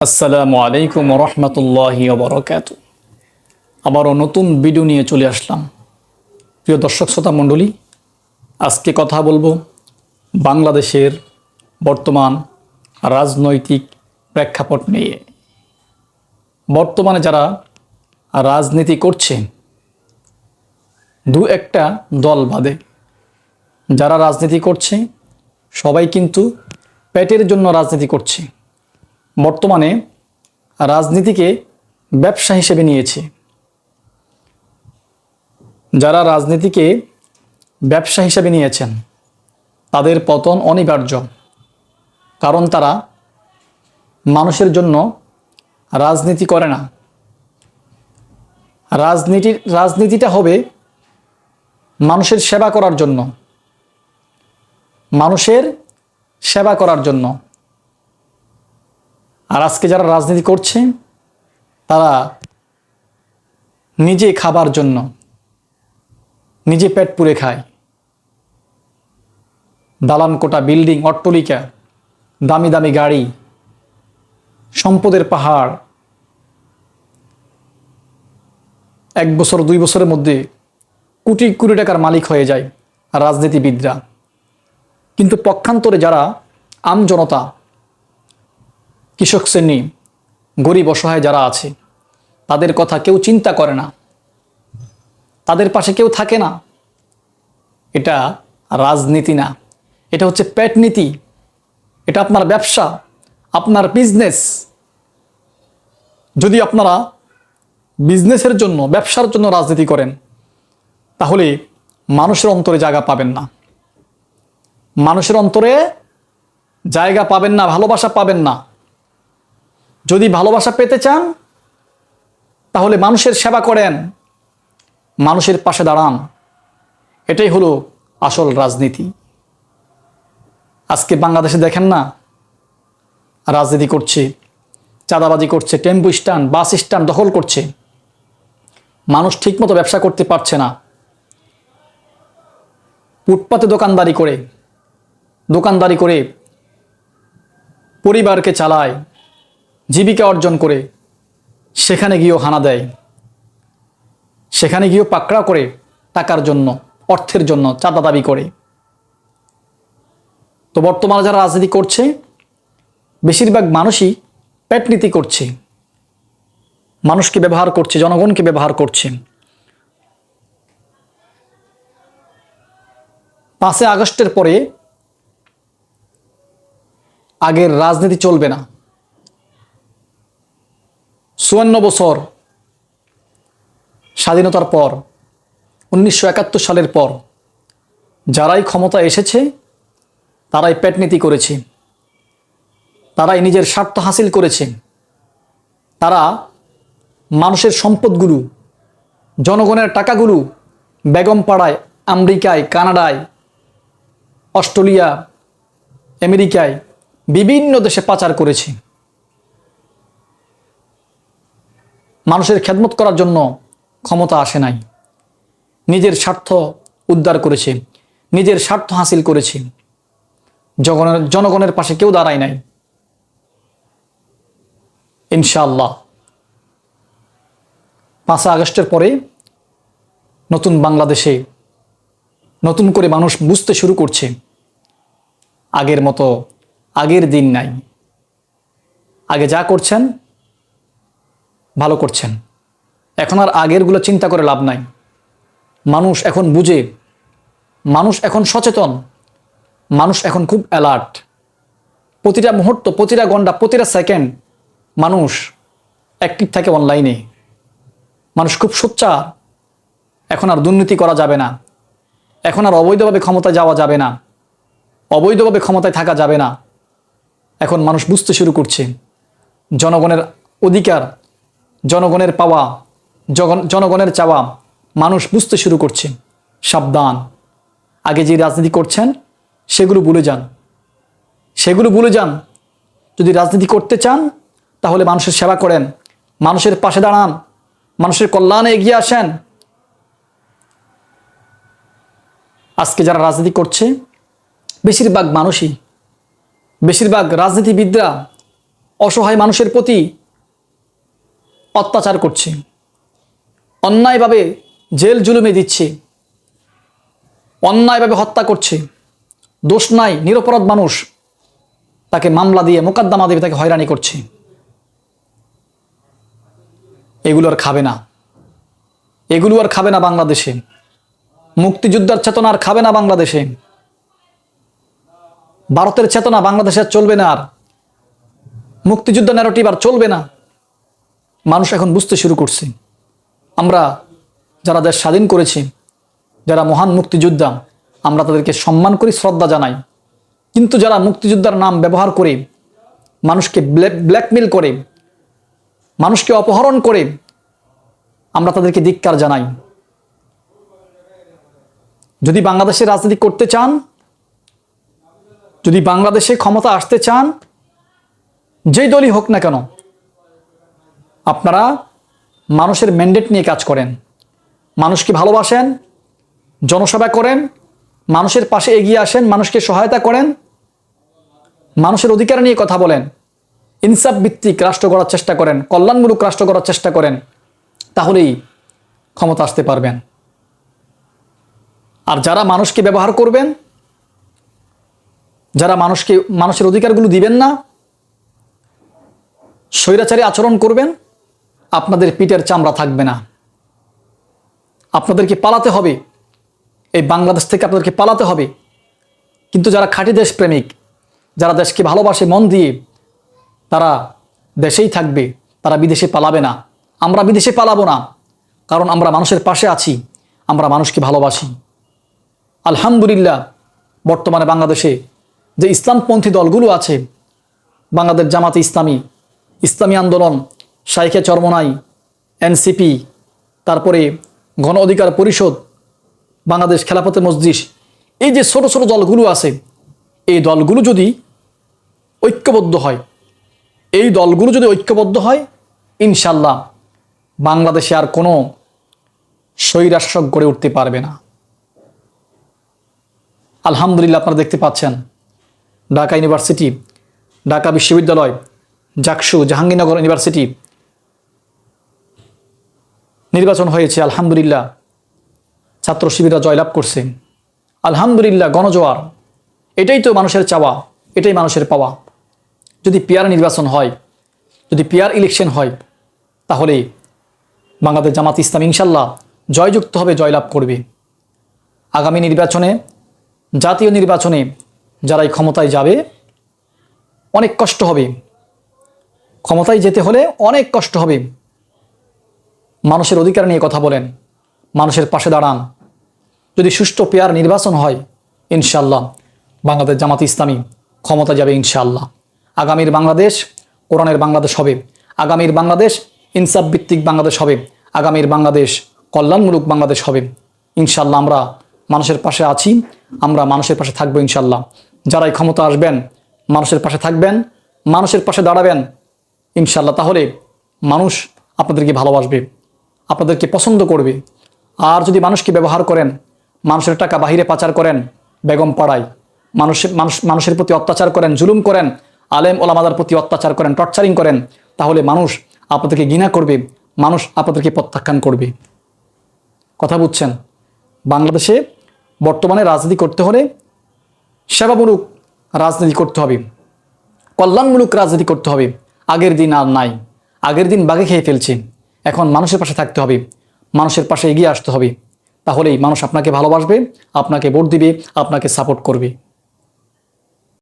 আসসালামু আলাইকুম রহমতুল্লাহি ওবরাকাতুহু। আবারও নতুন ভিডিও নিয়ে চলে আসলাম। প্রিয় দর্শক শ্রোতা মণ্ডলী, আজকে কথা বলবো বাংলাদেশের বর্তমান রাজনৈতিক প্রেক্ষাপট নিয়ে। বর্তমানে যারা রাজনীতি করছে, দু একটা দল বাদে যারা রাজনীতি করছে সবাই কিন্তু পেটের জন্য রাজনীতি করছে। বর্তমানে রাজনীতিকে ব্যবসা হিসেবে নিয়েছে। যারা রাজনীতিকে ব্যবসা হিসেবে নিয়েছেন তাদের পতন অনিবার্য, কারণ তারা মানুষের জন্য রাজনীতি করে না। রাজনীতিটা হবে মানুষের সেবা করার জন্য, মানুষের সেবা করার জন্য। আর আজকে যারা রাজনীতি করছে তারা নিজে খাবার জন্য, নিজে পেট পুরে খায়। দালান কোটা, বিল্ডিং, অট্টালিকা, দামি দামি গাড়ি, সম্পদের পাহাড়, 1 বছর 2 বছরের মধ্যে কোটি কোটি টাকার মালিক হয়ে যায় রাজনীতিবিদরা। কিন্তু পক্ষান্তরে যারা আমজনতা, কৃষক শ্রেণী, গরিব অসহায় যারা আছে তাদের কথা কেউ চিন্তা করে না, তাদের পাশে কেউ থাকে না। এটা রাজনীতি না, এটা হচ্ছে পেট নীতি। এটা আপনার ব্যবসা, আপনার বিজনেস। যদি আপনারা বিজনেসের জন্য, ব্যবসার জন্য রাজনীতি করেন তাহলে মানুষের অন্তরে জায়গা পাবেন না, মানুষের অন্তরে জায়গা পাবেন না, ভালোবাসা পাবেন না। যদি ভালোবাসা পেতে চান তাহলে মানুষের সেবা করেন, মানুষের পাশে দাঁড়ান। এটাই হলো আসল রাজনীতি। আজকে বাংলাদেশে দেখেন না, রাজনীতি করছে, চাঁদাবাজি করছে, টেম্পো স্ট্যান্ড, বাস স্ট্যান্ড দখল করছে। মানুষ ঠিকমতো ব্যবসা করতে পারছে না। ফুটপাতে দোকানদারি করে পরিবারকে চালায়, জীবিকা অর্জন করে। সেখানে গিয়েও হানা দেয়, সেখানে গিয়েও পাকড়াও করে টাকার জন্য, অর্থের জন্য চাঁদা দাবি করে। তো বর্তমানে যারা রাজনীতি করছে বেশিরভাগ মানুষই পেটনীতি করছে, মানুষকে ব্যবহার করছে, জনগণকে ব্যবহার করছে। 5 আগস্টের পরে আগের রাজনীতি চলবে না। 54 বছর স্বাধীনতার পর, 1971 সালের পর যারাই ক্ষমতা এসেছে তারাই পেটনীতি করেছে, তারাই নিজের স্বার্থ হাসিল করেছে। তারা মানুষের সম্পদগুলো, জনগণের টাকাগুলো বেগমপাড়ায়, আমেরিকায়, কানাডায়, অস্ট্রেলিয়া, আমেরিকায়, বিভিন্ন দেশে পাচার করেছে। মানুষের খেদমত করার জন্য ক্ষমতা আসে নাই, নিজের স্বার্থ উদ্ধার করেছে, নিজের স্বার্থ হাসিল করেছে। জনগণের পাশে কেউ দাঁড়ায় নাই। ইনশাআল্লাহ 5 আগস্টের পরে নতুন বাংলাদেশে নতুন করে মানুষ বুঝতে শুরু করছে আগের মতো আগের দিন নাই। আগে যা করছেন ভালো করছেন, এখন আর আগেরগুলো চিন্তা করে লাভ নাই। মানুষ এখন বুঝে, মানুষ এখন সচেতন, মানুষ এখন খুব অ্যালার্ট। প্রতিটা মুহূর্ত, প্রতিটা ঘন্টা, প্রতিটা সেকেন্ড মানুষ অ্যাক্টিভ থাকে অনলাইনে। মানুষ খুব সোচ্চার। এখন আর দুর্নীতি করা যাবে না, এখন আর অবৈধভাবে ক্ষমতায় যাওয়া যাবে না, অবৈধভাবে ক্ষমতায় থাকা যাবে না। এখন মানুষ বুঝতে শুরু করছে জনগণের অধিকার, জনগণের পাওয়া, জনগণের চাওয়া মানুষ বুঝতে শুরু করছে। সাবধান, আগে যে রাজনীতি করছেন সেগুলো ভুলে যান, সেগুলো ভুলে যান। যদি রাজনীতি করতে চান তাহলে মানুষের সেবা করেন, মানুষের পাশে দাঁড়ান, মানুষের কল্যাণে এগিয়ে আসেন। আজকে যারা রাজনীতি করছে বেশিরভাগ মানুষই, বেশিরভাগ রাজনীতিবিদরা অসহায় মানুষের প্রতি অত্যাচার করছে, অন্যায়ভাবে জেল জুলুমে দিচ্ছে, অন্যায়ভাবে হত্যা করছে, দোষ নাই নিরপরাধ মানুষ, তাকে মামলা দিয়ে মোকদ্দমা দিয়ে তাকে হয়রানি করছে। এগুলো আর খাবে না, এগুলো আর খাবে না বাংলাদেশে। মুক্তিযোদ্ধার চেতনা আর খাবে না বাংলাদেশে। ভারতের চেতনা বাংলাদেশে আর চলবে না, আর মুক্তিযুদ্ধ ন্যারেটিভ আর চলবে না। মানুষ এখন বুঝতে শুরু করছে, আমরা যারা দেশ স্বাধীন করেছি, যারা মহান মুক্তিযোদ্ধা, আমরা তাদেরকে সম্মান করি, শ্রদ্ধা জানাই। কিন্তু যারা মুক্তিযোদ্ধার নাম ব্যবহার করে মানুষকে ব্ল্যাকমেল করে, মানুষকে অপহরণ করে, আমরা তাদেরকে ধিক্কার জানাই। যদি বাংলাদেশে রাজনীতি করতে চান, যদি বাংলাদেশে ক্ষমতা আসতে চান, যেই দলই হোক না কেন, আপনারা মানুষের ম্যান্ডেট নিয়ে কাজ করেন, মানুষকে ভালোবাসেন, জনসেবা করেন, মানুষের পাশে এগিয়ে আসেন, মানুষকে সহায়তা করেন, মানুষের অধিকার নিয়ে কথা বলেন, ইনসাফ ভিত্তিক রাষ্ট্র গড়ার চেষ্টা করেন, কল্যাণমূলক রাষ্ট্র গড়ার চেষ্টা করেন, তাহলেই ক্ষমতা আসতে পারবেন। আর যারা মানুষকে ব্যবহার করবেন, যারা মানুষের অধিকারগুলো দিবেন না, স্বৈরাচারী আচরণ করবেন, আপনাদের পিঠের চামড়া থাকবে না। আপনাদেরকে পালাতে হবে, এই বাংলাদেশ থেকে আপনাদেরকে পালাতে হবে। কিন্তু যারা খাঁটি দেশপ্রেমিক, যারা দেশকে ভালোবাসে মন দিয়ে, তারা দেশেই থাকবে, তারা বিদেশে পালাবে না। আমরা বিদেশে পালাবো না, কারণ আমরা মানুষের পাশে আছি, আমরা মানুষকে ভালোবাসি। আলহামদুলিল্লাহ, বর্তমানে বাংলাদেশে যে ইসলামপন্থী দলগুলো আছে, বাংলাদেশ জামাতে ইসলামী, ইসলামী আন্দোলন, শাইখে চরমনাই, এনসিপি, তারপরে গণ অধিকার পরিষদ, বাংলাদেশ খেলাফতে মজলিস, এই যে ছোট ছোট দলগুলো আছে, এই দলগুলো যদি ঐক্যবদ্ধ হয়, এই দলগুলো যদি ঐক্যবদ্ধ হয়, ইনশাল্লাহ বাংলাদেশে আর কোনো স্বৈরাশাসক গড়ে উঠতে পারবে না। আলহামদুলিল্লাহ, আপনারা দেখতে পাচ্ছেন ঢাকা ইউনিভার্সিটি, ঢাকা বিশ্ববিদ্যালয়, জাকসু, জাহাঙ্গীরনগর ইউনিভার্সিটি নির্বাচন হয়েছে। আলহামদুলিল্লাহ, ছাত্র শিবিররা জয়লাভ করছে। আলহামদুলিল্লাহ, গণজোয়ার। এটাই তো মানুষের চাওয়া, এটাই মানুষের পাওয়া। যদি পিয়ার নির্বাচন হয়, যদি পিয়ার ইলেকশন হয়, তাহলে বাংলাদেশ জামাত ইসলাম ইনশাল্লাহ জয়যুক্ত হবে, জয়লাভ করবে। আগামী নির্বাচনে, জাতীয় নির্বাচনে যারাই ক্ষমতায় যাবে, অনেক কষ্ট হবে। ক্ষমতায় যেতে হলে অনেক কষ্ট হবে। মানুষের অধিকার নিয়ে কথা বলেন, মানুষের পাশে দাঁড়ান। যদি সুষ্ঠু পেয়ার নির্বাচন হয়, ইনশাল্লাহ বাংলাদেশ জামাত ইসলামী ক্ষমতা যাবে ইনশাল্লাহ। আগামীর বাংলাদেশ কোরআনের বাংলাদেশ হবে, আগামীর বাংলাদেশ ইনসাফ ভিত্তিক বাংলাদেশ হবে, আগামীর বাংলাদেশ কল্যাণমূলক বাংলাদেশ হবে ইনশাল্লাহ। আমরা মানুষের পাশে আছি, আমরা মানুষের পাশে থাকবো ইনশাল্লাহ। যারাই ক্ষমতা আসবেন, মানুষের পাশে থাকবেন, মানুষের পাশে দাঁড়াবেন ইনশাল্লাহ। তাহলে মানুষ আপনাদেরকে ভালোবাসবে, আপনাদেরকে পছন্দ করবে। আর যদি মানুষকে ব্যবহার করেন, মানুষের টাকা বাহিরে পাচার করেন, বেগম পাড়ায় মানুষের প্রতি অত্যাচার করেন, জুলুম করেন, আলেম ওলামাদের প্রতি অত্যাচার করেন, টর্চারিং করেন, তাহলে মানুষ আপনাদেরকে ঘৃণা করবে, মানুষ আপনাদেরকে প্রত্যাখ্যান করবে। কথা বুঝছেন? বাংলাদেশে বর্তমানে রাজনীতি করতে হলে সেবামূলক রাজনীতি করতে হবে, কল্যাণমূলক রাজনীতি করতে হবে। আগের দিন আর নাই, আগের দিন বাঘে খেয়ে ফেলছে। এখন মানুষের পাশে থাকতে হবে, মানুষের পাশে এগিয়ে আসতে হবে। তাহলেই মানুষ আপনাকে ভালোবাসবে, আপনাকে ভোট দিবে, আপনাকে সাপোর্ট করবে।